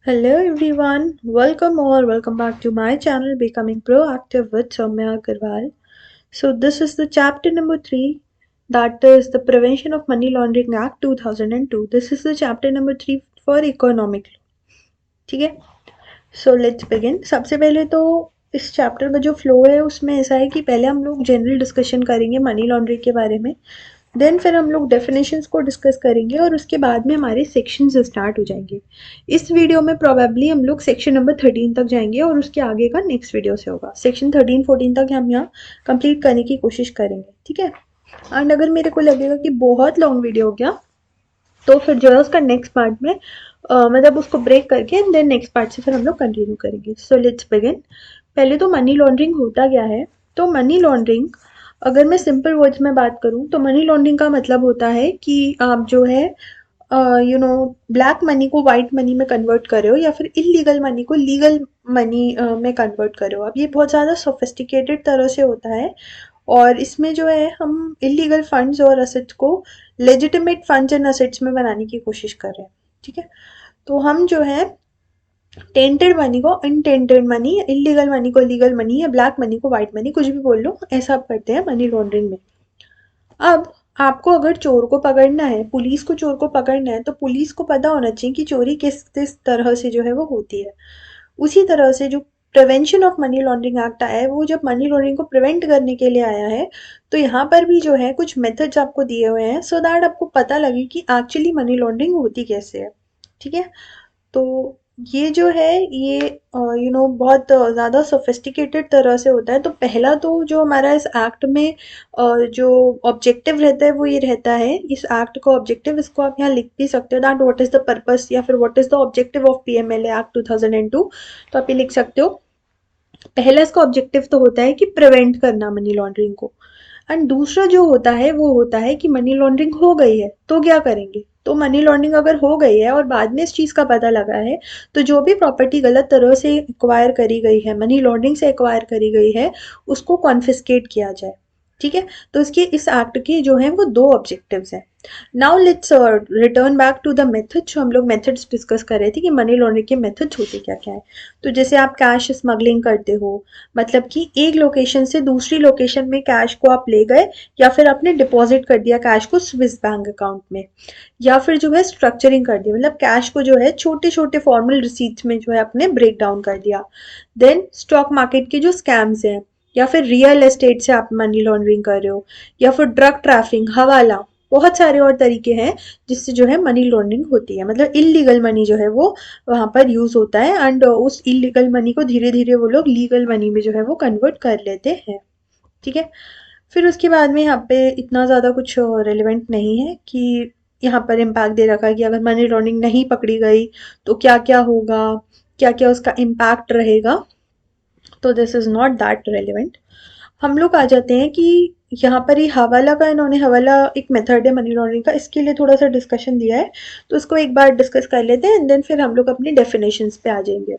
Hello everyone, welcome back to my channel Becoming Proactive with Soumya Agarwal. So this is the chapter number 3, that is the Prevention of Money Laundering Act 2002. This is the chapter number 3 for economic law. ठीक है, so let's begin. सबसे पहले तो इस chapter का जो flow है उसमें ऐसा है कि पहले हम लोग जनरल डिस्कशन करेंगे मनी लॉन्ड्रिंग के बारे में, देन फिर हम लोग डेफिनेशंस को डिस्कस करेंगे और उसके बाद में हमारे सेक्शंस स्टार्ट हो जाएंगे. इस वीडियो में प्रोबेबली हम लोग सेक्शन नंबर 13 तक जाएंगे और उसके आगे का नेक्स्ट वीडियो से होगा. सेक्शन 13-14 तक हम यहाँ कंप्लीट करने की कोशिश करेंगे, ठीक है. एंड अगर मेरे को लगेगा कि बहुत लॉन्ग वीडियो हो गया तो फिर जो है उसका नेक्स्ट पार्ट में मतलब उसको ब्रेक करके एंड देन नेक्स्ट पार्ट से फिर हम लोग कंटिन्यू करेंगे. So let's begin. पहले तो मनी लॉन्ड्रिंग होता क्या है. तो मनी लॉन्ड्रिंग, अगर मैं सिंपल वर्ड्स में बात करूं तो मनी लॉन्ड्रिंग का मतलब होता है कि आप जो है ब्लैक मनी को वाइट मनी में कन्वर्ट कर रहे हो या फिर इलीगल मनी को लीगल मनी में कन्वर्ट कर रहे हो. अब ये बहुत ज़्यादा सोफिस्टिकेटेड तरह से होता है और इसमें जो है हम इलीगल फंड्स और असेट्स को लेजिटिमेट फंड्स एंड असेट्स में बनाने की कोशिश कर रहे हैं, ठीक है. तो हम जो है टेंटेड मनी को अनटेंटेड मनी, इलीगल मनी को लीगल मनी या ब्लैक मनी को वाइट मनी, कुछ भी बोल लो, ऐसा आप करते हैं मनी लॉन्ड्रिंग में. अब आपको अगर चोर को पकड़ना है, पुलिस को चोर को पकड़ना है, तो पुलिस को पता होना चाहिए कि चोरी किस किस तरह से जो है वो होती है. उसी तरह से जो prevention of money laundering act आया है वो जब मनी लॉन्ड्रिंग को प्रिवेंट करने के लिए आया है, तो यहाँ पर भी जो है कुछ मेथड्स आपको दिए हुए हैं सो दैट आपको पता लगे कि एक्चुअली मनी लॉन्ड्रिंग होती कैसे है, ठीक है. तो ये जो है ये बहुत ज़्यादा सोफिस्टिकेटेड तरह से होता है. तो पहला तो जो हमारा इस एक्ट में जो ऑब्जेक्टिव रहता है वो ये रहता है, इस एक्ट का ऑब्जेक्टिव, इसको आप यहाँ लिख भी सकते हो, that what is the purpose या फिर what is the objective of PMLA act 2002. तो आप ये लिख सकते हो. पहला इसका ऑब्जेक्टिव तो होता है कि प्रिवेंट करना मनी लॉन्ड्रिंग को. एंड दूसरा जो होता है वो होता है कि मनी लॉन्ड्रिंग हो गई है तो क्या करेंगे. तो मनी लॉन्ड्रिंग अगर हो गई है और बाद में इस चीज़ का पता लगा है, तो जो भी प्रॉपर्टी गलत तरह से एक्वायर करी गई है, मनी लॉन्ड्रिंग से एक्वायर करी गई है, उसको कॉन्फिस्केट किया जाए, ठीक है. तो इसके इस एक्ट के जो है वो दो ऑब्जेक्टिव्स हैं. Now let's return back to the method. जो हम लोग मेथड्स डिस्कस कर रहे थे कि मनी लॉन्ड्रिंग के मेथड्स होते क्या क्या है. तो जैसे आप कैश स्मगलिंग करते हो, मतलब कि एक लोकेशन से दूसरी लोकेशन में कैश को आप ले गए या फिर आपने डिपॉजिट कर दिया कैश को स्विस बैंक अकाउंट में, या फिर जो है स्ट्रक्चरिंग कर दिया, मतलब कैश को जो है छोटे छोटे फॉर्मल रिसीट्स में जो है आपने ब्रेक डाउन कर दिया. देन स्टॉक मार्केट के जो स्कैम्स हैं, या फिर रियल एस्टेट से आप मनी लॉन्ड्रिंग कर रहे हो, या फिर ड्रग ट्रैफिकिंग, हवाला, बहुत सारे और तरीके हैं जिससे जो है मनी लॉन्ड्रिंग होती है. मतलब इलीगल मनी जो है वो वहां पर यूज होता है एंड उस इलीगल मनी को धीरे धीरे वो लोग लीगल मनी में जो है वो कन्वर्ट कर लेते हैं, ठीक है. फिर उसके बाद में यहाँ पे इतना ज़्यादा कुछ रेलिवेंट नहीं है कि यहाँ पर इम्पैक्ट दे रखा है कि अगर मनी लॉन्ड्रिंग नहीं पकड़ी गई तो क्या क्या होगा, क्या क्या उसका इम्पैक्ट रहेगा. तो this is not that relevant. हम लोग आ जाते हैं कि यहाँ पर ये हवाला का, इन्होंने हवाला एक मेथड है मनी लॉन्ड्रिंग का, इसके लिए थोड़ा सा डिस्कशन दिया है, तो इसको एक बार डिस्कस कर लेते हैं एंड देन फिर हम लोग अपनी डेफिनेशंस पे आ जाएंगे.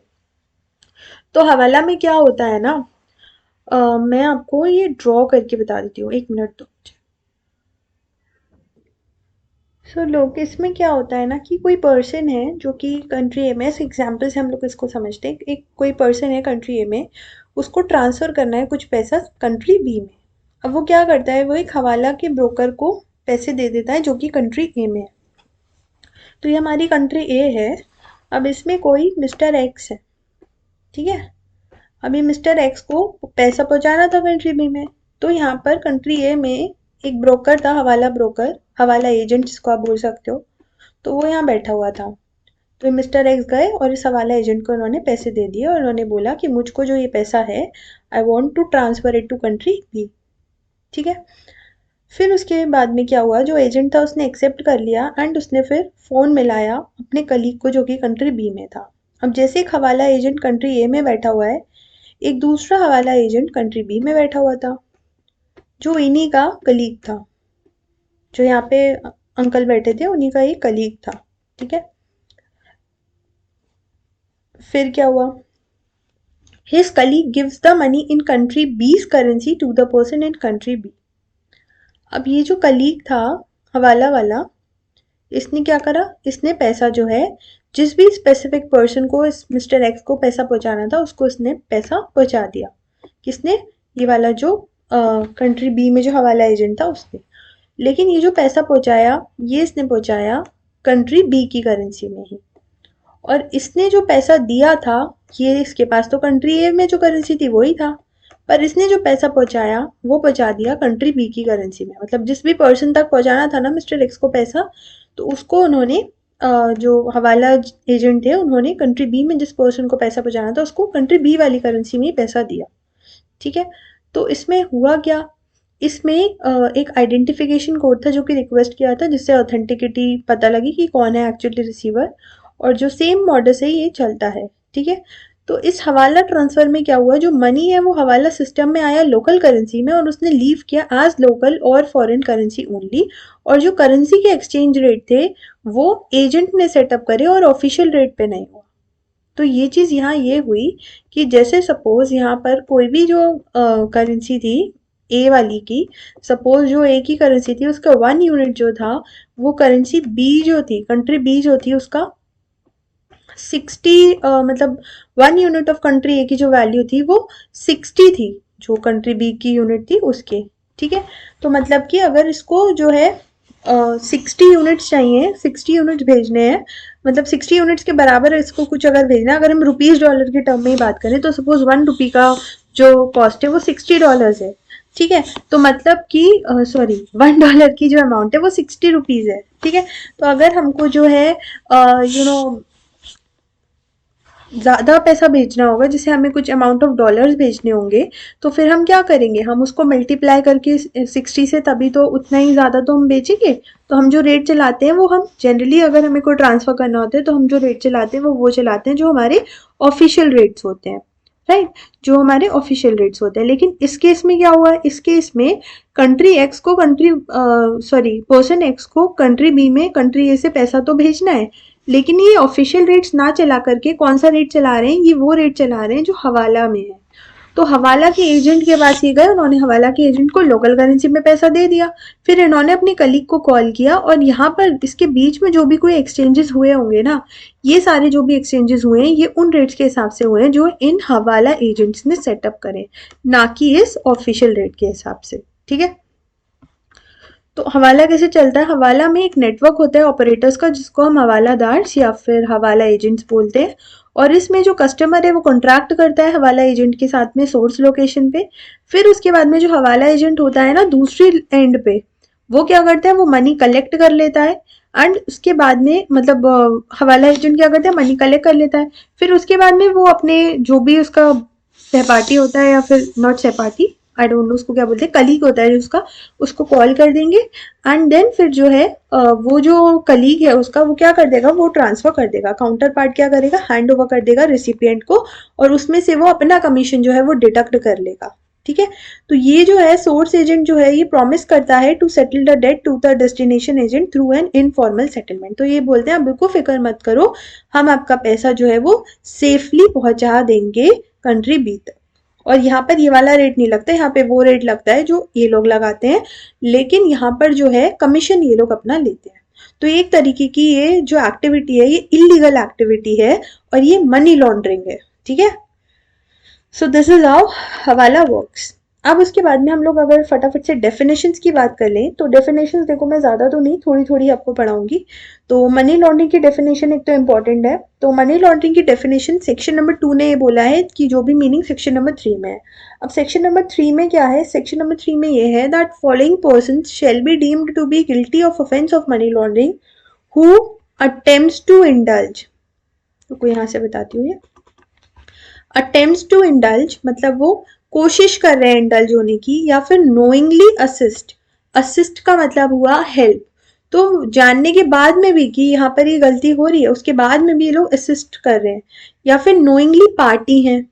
तो हवाला में क्या होता है ना, मैं आपको ये ड्रॉ करके बता देती हूँ, एक मिनट तो. सो लोग इसमें क्या होता है ना कि कोई पर्सन है जो कि कंट्री ए में, एग्जाम्पल से हम लोग इसको समझते हैं, एक कोई पर्सन है कंट्री ए में, उसको ट्रांसफ़र करना है कुछ पैसा कंट्री बी में. अब वो क्या करता है, वो एक हवाला के ब्रोकर को पैसे दे देता है जो कि कंट्री ए में है. तो ये हमारी कंट्री ए है. अब इसमें कोई मिस्टर एक्स है, ठीक है. अभी मिस्टर एक्स को पैसा पहुंचाना था कंट्री बी में, तो यहाँ पर कंट्री ए में एक ब्रोकर था, हवाला ब्रोकर, हवाला एजेंट जिसको आप बोल सकते हो. तो वो यहाँ बैठा हुआ था. तो मिस्टर एक्स गए और इस हवाला एजेंट को उन्होंने पैसे दे दिए और उन्होंने बोला कि मुझको जो ये पैसा है, I want to transfer it to country B, ठीक है. फिर उसके बाद में क्या हुआ, जो एजेंट था उसने एक्सेप्ट कर लिया एंड उसने फिर फ़ोन मिलाया अपने कलीग को जो कि कंट्री बी में था. अब जैसे एक हवाला एजेंट कंट्री ए में बैठा हुआ है, एक दूसरा हवाला एजेंट कंट्री बी में बैठा हुआ था, जो इन्हीं का कलीग था. जो यहाँ पे अंकल बैठे थे उन्हीं का ही कलीग था, ठीक है. फिर क्या हुआ, his colleague gives the money in country B's currency to the person in country B. अब ये जो कलीग था हवाला वाला, इसने क्या करा, इसने पैसा जो है जिस भी स्पेसिफिक पर्सन को इस मिस्टर एक्स को पैसा पहुंचाना था उसको इसने पैसा पहुंचा दिया। किसने? ये वाला जो कंट्री बी में जो हवाला एजेंट था उसने। लेकिन ये जो पैसा पहुंचाया ये इसने पहुंचाया कंट्री बी की करेंसी में ही। और इसने जो पैसा दिया था ये इसके पास तो कंट्री ए में जो करेंसी थी वही था, पर इसने जो पैसा पहुंचाया वो पहुंचा दिया कंट्री बी की करेंसी में। मतलब जिस भी पर्सन तक पहुंचाना था ना मिस्टर एक्स को पैसा, तो उसको उन्होंने जो हवाला एजेंट थे उन्होंने कंट्री बी में जिस पर्सन को पैसा पहुंचाना था उसको कंट्री बी वाली करेंसी में ही पैसा दिया। ठीक है, तो इसमें हुआ क्या? इसमें एक आइडेंटिफिकेशन कोड था जो कि रिक्वेस्ट किया था, जिससे ऑथेंटिकिटी पता लगी कि कौन है एक्चुअली रिसीवर, और जो सेम मॉडल से ये चलता है। ठीक है, तो इस हवाला ट्रांसफर में क्या हुआ, जो मनी है वो हवाला सिस्टम में आया लोकल करेंसी में और उसने लीव किया एज लोकल और फॉरेन करेंसी ओनली। और जो करेंसी के एक्सचेंज रेट थे वो एजेंट ने सेटअप करे और ऑफिशियल रेट पे नहीं हुआ। तो ये चीज यहाँ ये हुई कि जैसे सपोज यहाँ पर कोई भी जो करेंसी थी ए वाली की, सपोज जो ए की करेंसी थी उसका 1 यूनिट जो था, वो करेंसी बी जो थी, कंट्री बी जो थी उसका 60 मतलब 1 यूनिट ऑफ कंट्री ए की जो वैल्यू थी वो 60 थी, जो कंट्री बी की यूनिट थी उसके। ठीक है, तो मतलब कि अगर इसको जो है 60 यूनिट्स चाहिए, 60 यूनिट्स भेजने हैं, मतलब 60 यूनिट्स के बराबर इसको कुछ अगर भेजना है, अगर हम रुपीज डॉलर के टर्म में ही बात करें तो सपोज 1 रुपी का जो कॉस्ट है वो $60 है। ठीक है, तो मतलब कि सॉरी, $1 की जो अमाउंट है वो 60 रुपीज है। ठीक है, तो अगर हमको जो है ज़्यादा पैसा भेजना होगा, जैसे हमें कुछ अमाउंट ऑफ डॉलर्स भेजने होंगे, तो फिर हम क्या करेंगे, हम उसको मल्टीप्लाई करके 60 से, तभी तो उतना ही ज़्यादा तो हम बेचेंगे। तो हम जो रेट चलाते हैं वो हम जनरली अगर हमें कोई ट्रांसफ़र करना होता है तो हम जो रेट चलाते हैं वो चलाते हैं जो हमारे ऑफिशियल रेट्स होते हैं, राइट, जो हमारे ऑफिशियल रेट्स होते हैं। लेकिन इस केस में क्या हुआ है, इस केस में कंट्री एक्स को पर्सन एक्स को कंट्री बी में कंट्री ए से पैसा तो भेजना है, लेकिन ये ऑफिशियल रेट्स ना चला करके कौन सा रेट चला रहे हैं, ये वो रेट चला रहे हैं जो हवाला में है। तो हवाला के एजेंट के पास ये गए, उन्होंने हवाला के एजेंट को लोकल करेंसी में पैसा दे दिया। फिर इन्होंने अपने कलीग को कॉल किया और यहाँ पर इसके बीच में जो भी कोई एक्सचेंजेस हुए होंगे ना, ये सारे जो भी एक्सचेंजेस हुए हैं ये उन रेट्स के हिसाब से हुए हैं जो इन हवाला एजेंट्स ने सेटअप करे, ना कि इस ऑफिशियल रेट के हिसाब से। ठीक है, तो हवाला कैसे चलता है, हवाला में एक नेटवर्क होता है ऑपरेटर्स का जिसको हम हवालादार्स या फिर हवाला एजेंट्स बोलते हैं। और इसमें जो कस्टमर है वो कॉन्ट्रैक्ट करता है हवाला एजेंट के साथ में सोर्स लोकेशन पे। फिर उसके बाद में जो हवाला एजेंट होता है ना दूसरी एंड पे, वो क्या करता है, वो मनी कलेक्ट कर लेता है। एंड उसके बाद में मतलब हवाला एजेंट क्या करता है, मनी कलेक्ट कर लेता है। फिर उसके बाद में वो अपने जो भी उसका सहपाठी होता है, या फिर नॉट सहपाठी, आई डोंट नो उसको क्या बोलते हैं, कलीग होता है उसका, उसको कॉल कर देंगे। एंड देन फिर जो है वो जो कलीग है उसका वो क्या कर देगा, वो ट्रांसफर कर देगा, काउंटर पार्ट क्या करेगा, हैंड ओवर कर देगा रिसिपिएंट को, और उसमें से वो अपना कमीशन जो है वो डिडक्ट कर लेगा। ठीक है, तो ये जो है सोर्स एजेंट जो है ये प्रॉमिस करता है to settle the debt to the destination agent through an informal settlement. तो ये बोलते हैं आप बिल्कुल फिक्र मत करो, हम आपका पैसा जो है वो सेफली पहुंचा देंगे कंट्री बी तक। और यहाँ पर ये वाला रेट नहीं लगता, यहाँ पे वो रेट लगता है जो ये लोग लगाते हैं, लेकिन यहाँ पर जो है कमीशन ये लोग अपना लेते हैं। तो एक तरीके की ये जो एक्टिविटी है ये इलीगल एक्टिविटी है और ये मनी लॉन्ड्रिंग है। ठीक है, सो दिस इज हाउ हवाला वर्क्स। अब उसके बाद में हम लोग अगर फटाफट से डेफिनेशंस की बात कर लें तो डेफिनेशंस देखो मैं ज़्यादा तो नहीं, थोड़ी थोड़ी आपको पढ़ाऊंगी। तो मनी लॉन्ड्रिंग की डेफिनेशन एक तो इम्पॉर्टेंट है। तो मनी लॉन्ड्रिंग की डेफिनेशन सेक्शन नंबर 2 ने ये बोला है कि जो भी मीनिंग सेक्शन नंबर 3 में है। अब सेक्शन नंबर 3 में क्या है, सेक्शन नंबर 3 में ये है that following person shall be deemed to be guilty of offence of money laundering who attempts to indulge. तो कोई यहाँ से बताती हूँ, ये अटेम्प्ट्स टू इंडल्ज मतलब वो कोशिश कर रहे हैं इंडल्ज होने की, या फिर नोइंगली असिस्ट, असिस्ट का मतलब हुआ हेल्प। तो जानने के बाद में भी कि यहाँ पर ये गलती हो रही है उसके बाद में भी ये लोग असिस्ट कर रहे हैं, या फिर नोइंगली पार्टी हैं,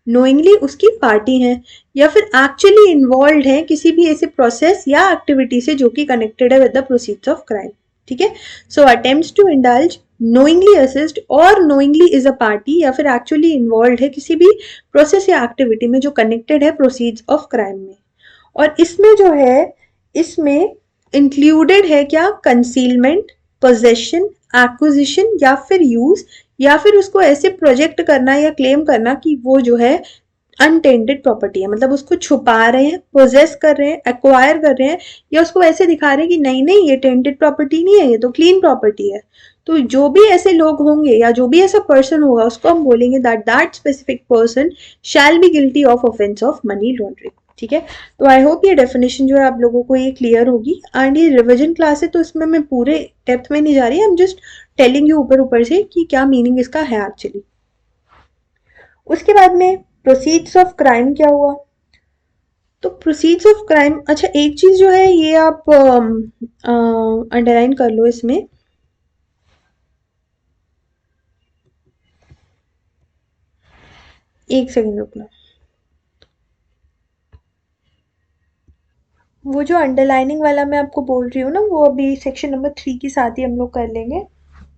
नोइंगली उसकी पार्टी हैं, या फिर एक्चुअली इन्वॉल्व है किसी भी ऐसे प्रोसेस या एक्टिविटी से जो कि कनेक्टेड है with the proceeds of crime. ठीक है, so attempts to indulge, knowingly assist और नोइंगली इज अ पार्टी, या फिर एक्चुअली इन्वॉल्व है किसी भी प्रोसेस या एक्टिविटी में जो कनेक्टेड है प्रोसीड्स ऑफ क्राइम में। और इसमें जो है, इसमें इंक्लूडेड है क्या, कंसीलमेंट, पोजेशन एक्विजिशन या फिर यूज, या फिर उसको ऐसे प्रोजेक्ट करना या क्लेम करना कि वो जो है अनटेंटेड प्रॉपर्टी है, मतलब उसको छुपा रहे हैं, पोजेस कर रहे हैं, एक्वायर कर रहे हैं, या उसको ऐसे दिखा रहे हैं कि नहीं नहीं ये टेंटेड प्रॉपर्टी नहीं है, ये तो क्लीन प्रॉपर्टी है। तो जो भी ऐसे लोग होंगे या जो भी ऐसा पर्सन होगा उसको हम बोलेंगे that that specific person shall be guilty of offence of money laundering. ठीक है, तो आई होप ये डेफिनेशन जो है आप लोगों को ये क्लियर होगी। एंड ये रिविजन क्लास है तो इसमें मैं पूरे डेप्थ में नहीं जा रही, I am just telling you ऊपर ऊपर से कि क्या मीनिंग इसका है एक्चुअली। उसके बाद में प्रोसीड्स ऑफ क्राइम क्या हुआ? तो प्रोसीड्स ऑफ क्राइम, अच्छा एक चीज जो है ये आप अंडरलाइन कर लो इसमें, एक सेकंड रुकना। वो जो अंडरलाइनिंग वाला मैं आपको बोल रही हूँ ना, वो अभी सेक्शन नंबर 3 के साथ ही हम लोग कर लेंगे।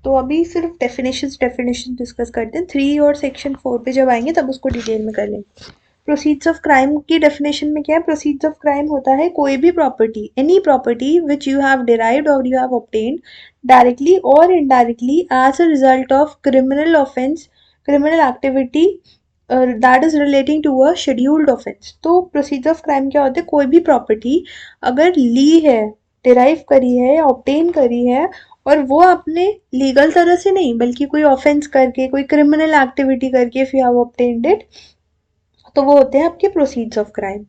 तो अभी सिर्फ डेफिनेशन डिस्कस करते हैं। 3 और सेक्शन 4 पे जब आएंगे तब उसको डिटेल में कर लेंगे। प्रोसीड्स ऑफ क्राइम की डेफिनेशन में क्या है? प्रोसीड्स ऑफ क्राइम होता है कोई भी property, any property which you have derived और यू हैव ऑब्टेन्ड डायरेक्टली और indirectly as a result of criminal offence, criminal activity that is relating to a scheduled offence. तो प्रोसीजर ऑफ क्राइम क्या होते हैं? कोई भी प्रॉपर्टी अगर ली है, डिराइव करी है या ऑब्टेन करी है, और वो आपने लीगल तरह से नहीं बल्कि कोई ऑफेंस करके, कोई क्रिमिनल एक्टिविटी करके, if you have obtained it, तो वो होते हैं आपके प्रोसीड्स ऑफ क्राइम।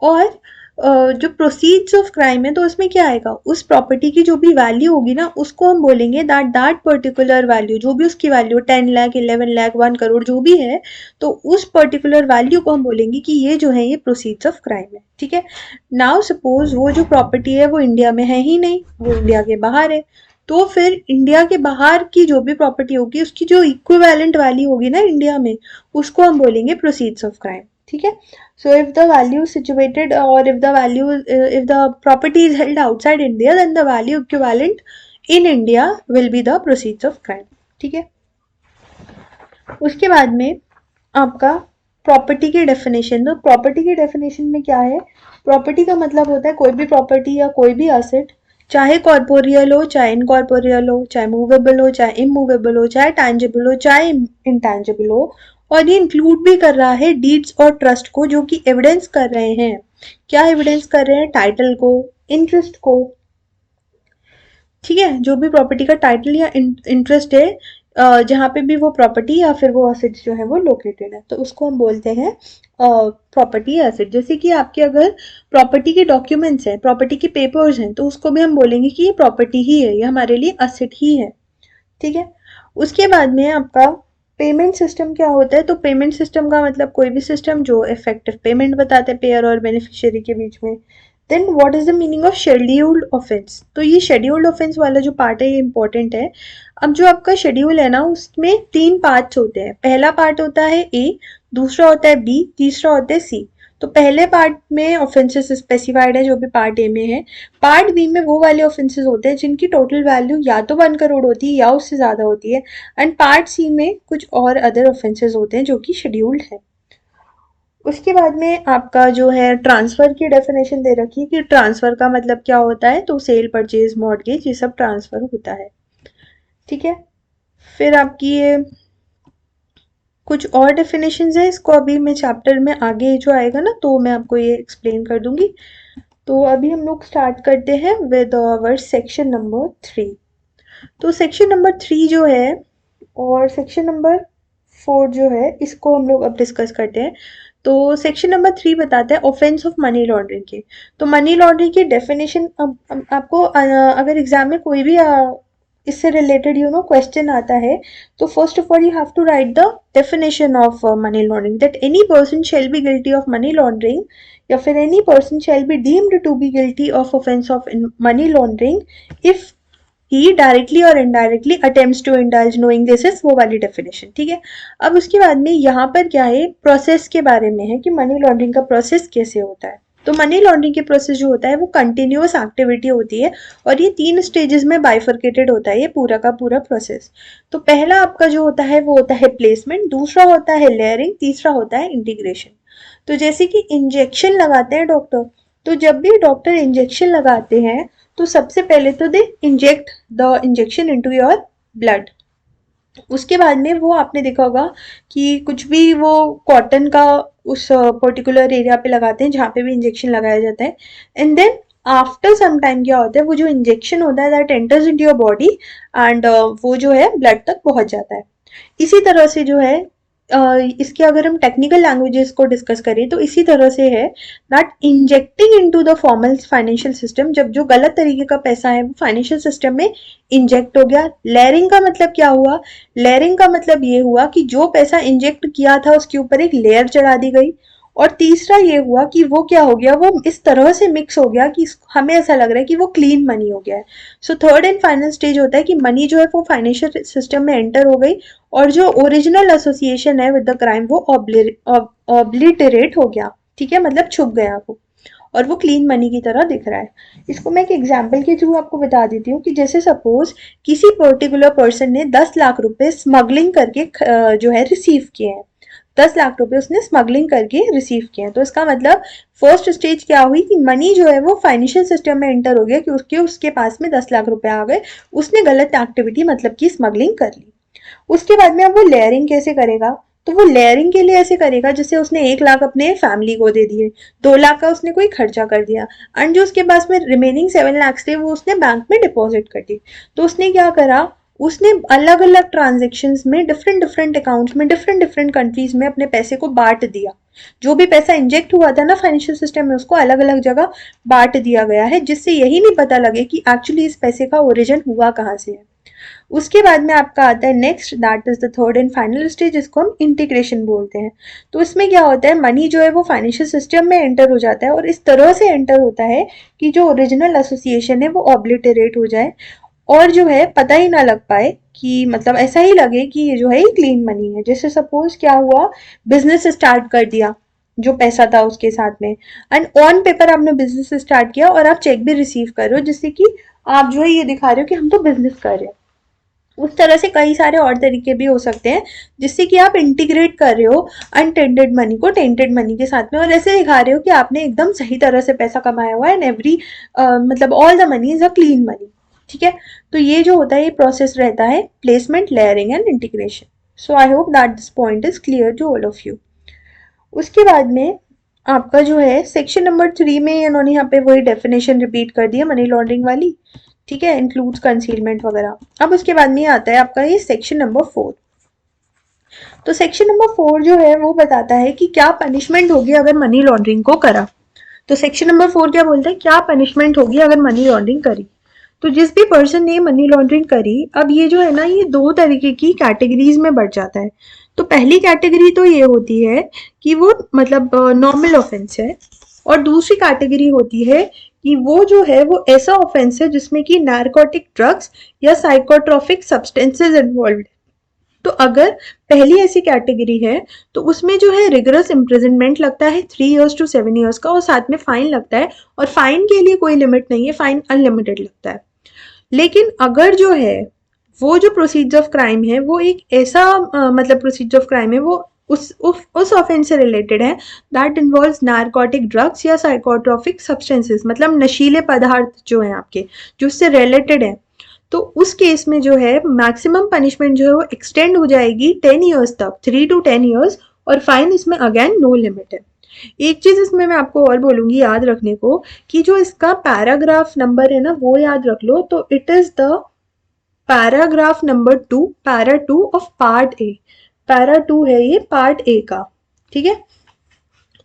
और जो प्रोसीड्स ऑफ क्राइम है तो उसमें क्या आएगा? उस प्रॉपर्टी की जो भी वैल्यू होगी ना उसको हम बोलेंगे दैट दैट पर्टिकुलर वैल्यू, जो भी उसकी वैल्यू 10 लाख 11 लाख 1 करोड़ जो भी है, तो उस पर्टिकुलर वैल्यू को हम बोलेंगे कि ये जो है ये प्रोसीड्स ऑफ क्राइम है। ठीक है, नाउ सपोज वो जो प्रॉपर्टी है वो इंडिया में है ही नहीं, वो इंडिया के बाहर है, तो फिर इंडिया के बाहर की जो भी प्रॉपर्टी होगी उसकी जो इक्विवेलेंट वैल्यू होगी ना इंडिया में, उसको हम बोलेंगे प्रोसीड्स ऑफ क्राइम। ठीक है, so if the value is situated or if the value if the property is held outside India, then the value equivalent in India will be the proceeds of crime। ठीक है, उसके बाद में आपका property की definition. तो property की definition में क्या है? प्रॉपर्टी का मतलब होता है कोई भी प्रॉपर्टी या कोई भी असेट, चाहे कॉर्पोरियल हो चाहे इनकॉर्पोरियल हो, चाहे मूवेबल हो चाहे इमूवेबल हो, चाहे टैंजिबल हो चाहे इंटैंजिबल हो, और ये इंक्लूड भी कर रहा है डीड्स और ट्रस्ट को, जो कि एविडेंस कर रहे हैं, क्या एविडेंस कर रहे हैं? टाइटल को, इंटरेस्ट को। ठीक है, जो भी प्रॉपर्टी का टाइटल या इंटरेस्ट है, जहाँ पे भी वो प्रॉपर्टी या फिर वो एसेट जो है वो लोकेटेड है, तो उसको हम बोलते हैं प्रॉपर्टी एसेट। जैसे कि आपके अगर प्रॉपर्टी के डॉक्यूमेंट्स हैं, प्रॉपर्टी के पेपर्स हैं, तो उसको भी हम बोलेंगे कि ये प्रॉपर्टी ही है, ये हमारे लिए एसेट ही है। ठीक है, उसके बाद में आपका पेमेंट सिस्टम क्या होता है? तो पेमेंट सिस्टम का मतलब कोई भी सिस्टम जो इफेक्टिव पेमेंट बताते हैं पेयर और बेनिफिशियरी के बीच में। Then what is the meaning of scheduled offence? तो ये शेड्यूल्ड ऑफेंस वाला जो पार्ट है ये इंपॉर्टेंट है। अब जो आपका शेड्यूल है ना उसमें 3 पार्ट्स होते हैं। पहला पार्ट होता है ए, दूसरा होता है बी, तीसरा होता है सी। तो पहले पार्ट में ऑफेंसेस स्पेसिफाइड है जो भी पार्ट ए में है। पार्ट बी में वो वाले ऑफेंसेस होते हैं जिनकी टोटल वैल्यू या तो 1 करोड़ होती है या उससे ज्यादा होती है। एंड पार्ट सी में कुछ और अदर ऑफेंसेस होते हैं जो कि शेड्यूल्ड है। उसके बाद में आपका जो है ट्रांसफर की डेफिनेशन दे रखी है कि ट्रांसफर का मतलब क्या होता है? तो सेल, परचेज, मॉर्गेज, ये सब ट्रांसफर होता है। ठीक है, फिर आपकी ये कुछ और डेफिनेशंस है, इसको अभी मैं चैप्टर में आगे जो आएगा ना तो मैं आपको ये एक्सप्लेन कर दूंगी। तो अभी हम लोग स्टार्ट करते हैं विद आवर सेक्शन नंबर 3। तो सेक्शन नंबर 3 जो है और सेक्शन नंबर 4 जो है इसको हम लोग अब डिस्कस करते हैं। तो सेक्शन नंबर 3 बताता है ऑफेंस ऑफ मनी लॉन्ड्रिंग के। तो मनी लॉन्ड्रिंग की डेफिनेशन अब आपको अगर एग्जाम में कोई भी इससे रिलेटेड क्वेश्चन आता है तो first of all you have to write the definition of money laundering, that any person shall be guilty of money laundering, या फिर any person shall be deemed to be guilty of offence of money laundering if he directly और indirectly attempts to indulge knowing this is, वो वाली definition. ठीक है, अब उसके बाद में यहाँ पर क्या है, प्रोसेस के बारे में है कि मनी लॉन्ड्रिंग का प्रोसेस कैसे होता है। तो मनी लॉन्ड्रिंग के प्रोसेस जो होता है वो कंटिन्यूअस एक्टिविटी होती है और ये 3 स्टेजेस में बाइफर्केटेड होता है ये पूरा का पूरा प्रोसेस। तो पहला आपका जो होता है वो होता है प्लेसमेंट, दूसरा होता है लेयरिंग, तीसरा होता है इंटीग्रेशन। तो जैसे कि इंजेक्शन लगाते हैं डॉक्टर, तो जब भी डॉक्टर इंजेक्शन लगाते हैं तो सबसे पहले तो they inject the injection into your blood. उसके बाद में वो आपने देखा होगा कि कुछ भी वो कॉटन का उस पर्टिकुलर एरिया पे लगाते हैं जहाँ पे भी इंजेक्शन लगाया जाता है, and then after some time क्या होता है, वो जो इंजेक्शन होता है that enters into your body and वो जो है ब्लड तक पहुंच जाता है। इसी तरह से जो है इसके अगर हम टेक्निकल लैंग्वेजेस को डिस्कस करें तो इसी तरह से है that injecting into the formal financial system, जब जो गलत तरीके का पैसा है वो फाइनेंशियल सिस्टम में इंजेक्ट हो गया। लेयरिंग का मतलब क्या हुआ? लेयरिंग का मतलब ये हुआ कि जो पैसा इंजेक्ट किया था उसके ऊपर एक लेयर चढ़ा दी गई। और तीसरा ये हुआ कि वो क्या हो गया, वो इस तरह से मिक्स हो गया कि हमें ऐसा लग रहा है कि वो क्लीन मनी हो गया है। So third and final stage होता है कि मनी जो है वो फाइनेंशियल सिस्टम में एंटर हो गई और जो ओरिजिनल एसोसिएशन है विद द क्राइम वो ऑब्लिटरेट हो गया। ठीक है, मतलब छुप गया वो और वो क्लीन मनी की तरह दिख रहा है। इसको मैं एक एग्जांपल के थ्रू आपको बता देती हूँ कि जैसे सपोज किसी पर्टिकुलर पर्सन ने 10 लाख रुपए स्मगलिंग करके जो है रिसीव किए हैं। 10 लाख रुपए उसने स्मगलिंग करके रिसीव किए हैं, तो इसका मतलब फर्स्ट स्टेज क्या हुई कि मनी जो है वो फाइनेंशियल सिस्टम में एंटर हो गया कि उसके पास में 10 लाख रुपए आ गए, उसने गलत एक्टिविटी मतलब की स्मगलिंग कर ली। उसके बाद में अब वो लेयरिंग कैसे करेगा? तो वो लेयरिंग के लिए ऐसे करेगा जैसे उसने 1 लाख अपने फैमिली को दे दिए, 2 लाख का उसने कोई खर्चा कर दिया एंड जो उसके पास में रिमेनिंग 7 लाख थे वो उसने बैंक में डिपॉजिट कर दी। तो उसने क्या करा, उसने अलग अलग ट्रांजेक्शन में डिफरेंट डिफरेंट अकाउंट्स में डिफरेंट डिफरेंट कंट्रीज में अपने पैसे को बांट दिया। जो भी पैसा इंजेक्ट हुआ था ना फाइनेंशियल सिस्टम में उसको अलग अलग जगह बांट दिया गया है, जिससे यही नहीं पता लगे कि एक्चुअली इस पैसे का ओरिजिन हुआ कहाँ से है। उसके बाद में आपका आता है next, that is the third and final stage, जिसको हम इंटीग्रेशन बोलते हैं। तो इसमें क्या होता है, मनी जो है वो फाइनेंशियल सिस्टम में एंटर हो जाता है और इस तरह से एंटर होता है कि जो ओरिजिनल एसोसिएशन है वो ऑब्लिटरेट हो जाए और जो है पता ही ना लग पाए कि मतलब ऐसा ही लगे कि ये जो है ये क्लीन मनी है। जैसे सपोज क्या हुआ, बिजनेस स्टार्ट कर दिया जो पैसा था उसके साथ में, एंड ऑन पेपर आपने बिजनेस स्टार्ट किया और आप चेक भी रिसीव कर रहे हो जिससे कि आप जो है ये दिखा रहे हो कि हम तो बिजनेस कर रहे हैं। उस तरह से कई सारे और तरीके भी हो सकते हैं जिससे कि आप इंटीग्रेट कर रहे हो अनटेंडेड मनी को टेंटेड मनी के साथ में और ऐसे दिखा रहे हो कि आपने एकदम सही तरह से पैसा कमाया हुआ है एंड एवरी मतलब all the money is a clean money. ठीक है, तो ये जो होता है ये प्रोसेस रहता है placement, layering and integration. So I hope that this point is clear to all of you. उसके बाद में आपका जो है सेक्शन नंबर 3 में इन्होंने यहाँ पे वही डेफिनेशन रिपीट कर दी है मनी लॉन्ड्रिंग वाली। ठीक है, इंक्लूड्स कंसीलमेंट वगैरह। अब उसके बाद में आता है आपका ये सेक्शन नंबर 4। तो सेक्शन नंबर 4 जो है वो बताता है कि क्या पनिशमेंट होगी अगर मनी लॉन्ड्रिंग को करा। तो सेक्शन नंबर 4 क्या बोलता है, क्या पनिशमेंट होगी अगर मनी लॉन्ड्रिंग करी। तो जिस भी पर्सन ने मनी लॉन्ड्रिंग करी, अब ये जो है ना ये दो तरीके की कैटेगरीज में बढ़ जाता है। तो पहली कैटेगरी तो ये होती है कि वो मतलब नॉर्मल ऑफेंस है और दूसरी कैटेगरी होती है कि वो जो है वो ऐसा ऑफेंस है जिसमें कि नारकोटिक ड्रग्स या साइकोट्रॉपिक सब्सटेंसेस इन्वॉल्व। तो अगर पहली ऐसी कैटेगरी है तो उसमें जो है रिगरस इम्प्रिजनमेंट लगता है 3 years to 7 years का और साथ में फाइन लगता है और फाइन के लिए कोई लिमिट नहीं है, फाइन अनलिमिटेड लगता है। लेकिन अगर जो है वो जो प्रोसीजर ऑफ क्राइम है वो एक ऐसा मतलब प्रोसीजर ऑफ क्राइम है वो उस ऑफेंस से रिलेटेड है दैट इन्वॉल्व्स नारकोटिक ड्रग्स या साइकोट्रॉपिक सब्सटेंसेस, मतलब नशीले पदार्थ जो है आपके जो उससे रिलेटेड है, तो उस केस में जो है मैक्सिमम पनिशमेंट जो है वो एक्सटेंड हो जाएगी 10 years तक, 3 to 10 years, और फाइन इसमें अगेन नो लिमिट है। एक चीज इसमें मैं आपको और बोलूंगी याद रखने को कि जो इसका पैराग्राफ नंबर है ना वो याद रख लो। तो it is the paragraph number 2, para 2 of part A. Para 2 है ये पार्ट ए का। ठीक है,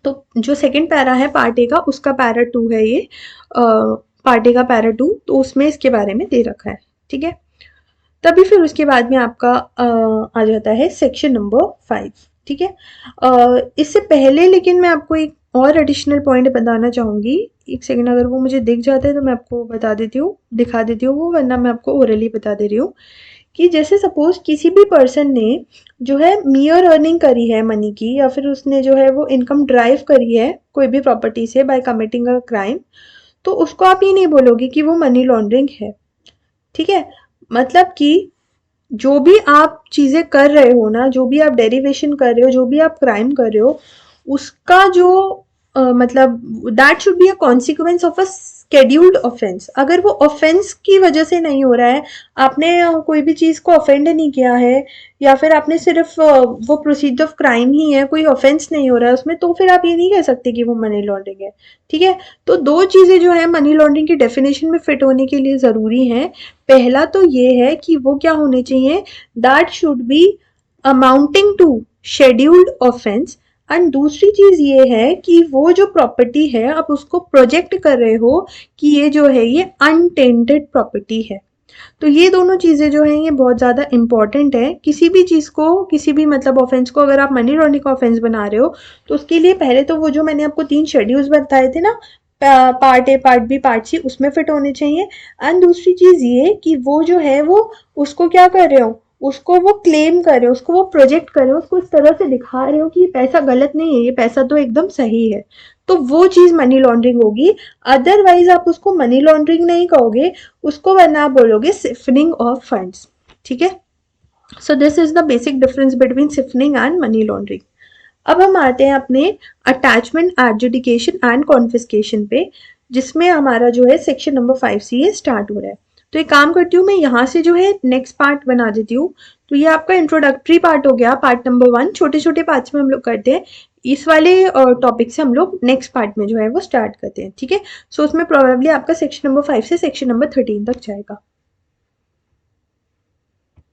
तो जो सेकंड पैरा है पार्ट ए का उसका पैरा 2 है ये, पार्ट ए का पैरा 2, तो उसमें इसके बारे में दे रखा है। ठीक है, तभी फिर उसके बाद में आपका आ जाता है सेक्शन नंबर 5। ठीक है, इससे पहले लेकिन मैं आपको एक और एडिशनल पॉइंट बताना चाहूंगी। एक सेकंड, अगर वो मुझे दिख जाता है तो मैं आपको बता देती हूँ, दिखा देती हूँ वो, वरना मैं आपको ओरली बता दे रही हूँ कि जैसे सपोज किसी भी पर्सन ने जो है मियर अर्निंग करी है मनी की या फिर उसने जो है वो इनकम ड्राइव करी है कोई भी प्रॉपर्टी से बाय कमिटिंग अ क्राइम, तो उसको आप ये नहीं बोलोगे कि वो मनी लॉन्ड्रिंग है। ठीक है, मतलब कि जो भी आप चीजें कर रहे हो ना, जो भी आप डेरिवेशन कर रहे हो, जो भी आप क्राइम कर रहे हो, उसका जो मतलब that should be a consequence of a scheduled offence, अगर वो ऑफेंस की वजह से नहीं हो रहा है, आपने कोई भी चीज़ को ऑफेंड नहीं किया है, या फिर आपने सिर्फ वो प्रोसीजर ऑफ क्राइम ही है, कोई ऑफेंस नहीं हो रहा है उसमें, तो फिर आप ये नहीं कह सकते कि वो मनी लॉन्ड्रिंग है। ठीक है, तो दो चीज़ें जो है मनी लॉन्ड्रिंग की डेफिनेशन में फिट होने के लिए ज़रूरी हैं। पहला तो ये है कि वो क्या होने चाहिए, that should be amounting to scheduled offence. And दूसरी चीज ये है कि वो जो प्रॉपर्टी है आप उसको प्रोजेक्ट कर रहे हो कि ये जो है ये अनटेंटेड प्रॉपर्टी है। तो ये दोनों चीजें जो हैं ये बहुत ज्यादा इंपॉर्टेंट है। किसी भी चीज को, किसी भी मतलब ऑफेंस को अगर आप मनी लॉन्ड्रिंग का ऑफेंस बना रहे हो, तो उसके लिए पहले तो वो जो मैंने आपको 3 शेड्यूल्स बताए थे ना, part A, part B, part C, उसमें फिट होने चाहिए। एंड दूसरी चीज ये कि वो जो है वो उसको क्या कर रहे हो, उसको वो क्लेम कर रहे हो, उसको वो प्रोजेक्ट कर रहे हो, उसको इस तरह से दिखा रहे हो कि ये पैसा गलत नहीं है, ये पैसा तो एकदम सही है। तो वो चीज मनी लॉन्ड्रिंग होगी। अदरवाइज आप उसको मनी लॉन्ड्रिंग नहीं कहोगे, उसको वरना आप बोलोगे सिफनिंग ऑफ फंड्स। ठीक है, so this is the basic difference between siphoning and money laundering. अब हम आते हैं अपने अटैचमेंट, एडजुडिकेशन एंड कॉन्फिस्केशन पे, जिसमें हमारा जो है सेक्शन नंबर 5 से ये स्टार्ट हो रहा है। तो एक काम करती हूँ, मैं यहाँ से जो है नेक्स्ट पार्ट बना देती हूँ। तो ये आपका इंट्रोडक्टरी पार्ट हो गया, पार्ट नंबर 1। छोटे छोटे पार्ट्स में हम लोग करते हैं। इस वाले टॉपिक से हम लोग नेक्स्ट पार्ट में जो है वो स्टार्ट करते हैं। ठीक है, सो उसमें प्रोबेबली आपका सेक्शन नंबर 5 से सेक्शन नंबर 13 तक जाएगा।